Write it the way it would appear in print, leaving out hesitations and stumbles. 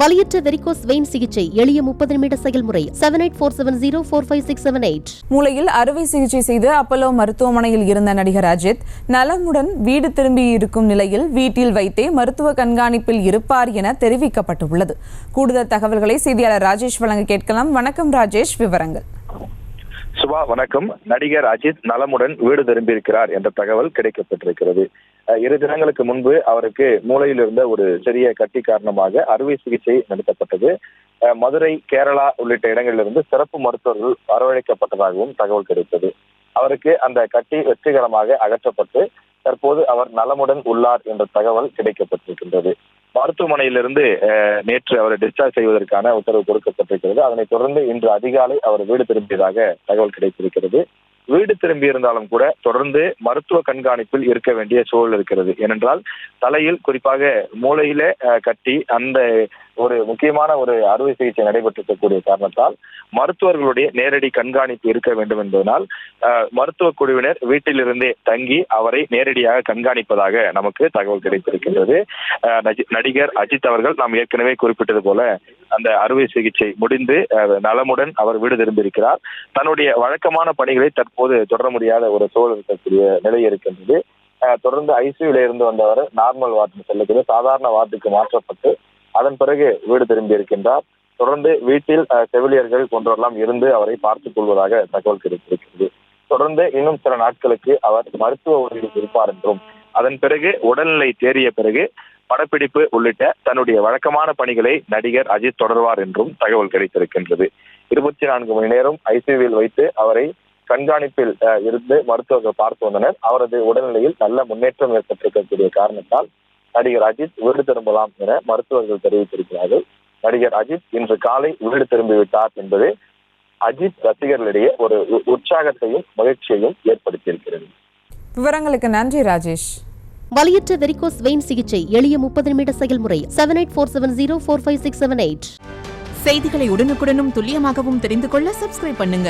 வலியற்ற varicose vein சிகிச்சை எளிய 30 நிமிட செயல்முறை 7847045678. மூளையில் அறுவை சிகிச்சை செய்து அப்பல்லோ மருத்துவமனையில் இருந்த நடிகர் அஜித் நலமுடன் வீடு திரும்பியிருக்கும் நிலையில் வீட்டில் வைத்தே மருத்துவ கண்காணிப்பில் இருப்பார் என தெரிவிக்கப்பட்டுள்ளது. கூடுதல் தகவல்களை செய்தியாளர் ராஜேஷ் வழங்க கேட்கலாம். வணக்கம் ராஜேஷ், விவரங்கள். சுபா, வணக்கம். நடிகர் அஜித் நலமுடன் வீடு திரும்பியிருக்கிறார் என்ற தகவல் கிடைக்கப்பட்டிருக்கிறது. 2 தினங்களுக்கு முன்பு அவருக்கு மூளையில் இருந்த ஒரு சிறிய கட்டி காரணமாக அறுவை சிகிச்சை நடத்தப்பட்டது. மதுரை, கேரளா உள்ளிட்ட இடங்களிலிருந்து சிறப்பு மருத்துவர்கள் வரவழைக்கப்பட்டதாகவும் தகவல் கிடைத்தது. அவருக்கு அந்த கட்டி வெற்றிகரமாக அகற்றப்பட்டு தற்போது அவர் நலமுடன் உள்ளார் என்ற தகவல் கிடைக்கப்பட்டிருக்கின்றது. மருத்துவமனையிலிருந்து நேற்று அவர் டிஸ்சார்ஜ் செய்வதற்கான உத்தரவு கொடுக்கப்பட்டிருக்கிறது. அதனைத் தொடர்ந்து இன்று அதிகாலை அவர் வீடு திரும்பியதாக தகவல் கிடைத்திருக்கிறது. வீடு திரும்பி இருந்தாலும் கூட தொடர்ந்து மருத்துவ கண்காணிப்பில் இருக்க வேண்டிய சூழல் இருக்கிறது. ஏனென்றால் தலையில் குறிப்பாக மூளையில கட்டி அந்த ஒரு முக்கியமான ஒரு அறுவை சிகிச்சை நடைபெற்றிருக்கக்கூடிய காரணத்தால் மருத்துவர்களுடைய நேரடி கண்காணிப்பு இருக்க வேண்டும் என்பதனால் மருத்துவ குழுவினர் வீட்டிலிருந்தே தங்கி அவரை நேரடியாக கண்காணிப்பதாக நமக்கு தகவல் கிடைத்திருக்கின்றது. நடிகர் அஜித் அவர்கள் நாம் ஏற்கனவே குறிப்பிட்டது போல அந்த அறுவை சிகிச்சை முடிந்து நலமுடன் அவர் வீடு திரும்பியிருக்கிறார். தன்னுடைய வழக்கமான பணிகளை தற்போது தொடர முடியாத ஒரு சூழல் இருக்கக்கூடிய நிலை இருக்கின்றது. தொடர்ந்து ஐசியூல இருந்து வந்தவர் நார்மல் வார்டுக்கு செல்லக்கூடிய சாதாரண வார்டுக்கு மாற்றப்பட்டு அதன் பிறகு வீடு திரும்பி இருக்கின்றார். தொடர்ந்து வீட்டில் செவிலியர்கள் போன்றவரெல்லாம் இருந்து அவரை பார்த்துக் கொள்வதாக தகவல் கிடைத்திருக்கிறது. தொடர்ந்து இன்னும் சில நாட்களுக்கு அவர் மருத்துவ உதவியில் இருப்பார் என்றும் அதன் பிறகு உடல்நிலை தேறிய பிறகு படப்பிடிப்பு உள்ளிட்ட தன்னுடைய வழக்கமான பணிகளை நடிகர் அஜித் தொடர்வார் என்றும் தகவல் கிடைத்திருக்கின்றது. 24 மணி நேரம் ஐசியூவில் வைத்து அவரை கண்காணிப்பில் இருந்து மருத்துவர்கள் பார்த்து வந்தனர். அவரது உடல்நிலையில் நல்ல முன்னேற்றம் ஏற்பட்டிருக்கக்கூடிய காரணத்தால் நடிகர் அஜித் வீடு திரும்பலாம் என மருத்துவர்கள் தெரிவித்திருக்கிறார்கள். நடிகர் அஜித் இன்று காலை வீடு திரும்பிவிட்டார் என்பது அஜித் ரசிகர்களிடையே ஒரு உற்சாகத்தையும் மகிழ்ச்சியையும் ஏற்படுத்தியிருக்கிறது. விவரங்களுக்கு நன்றி ராஜேஷ். வலியற்ற வெரிகோஸ் வெயின் சிகிச்சை எளிய 30 நிமிட செயல்முறை 7847045678. செய்திகளை உடனுக்குடனும் துல்லியமாகவும் தெரிந்து கொள்ள சப்ஸ்கிரைப் பண்ணுங்க.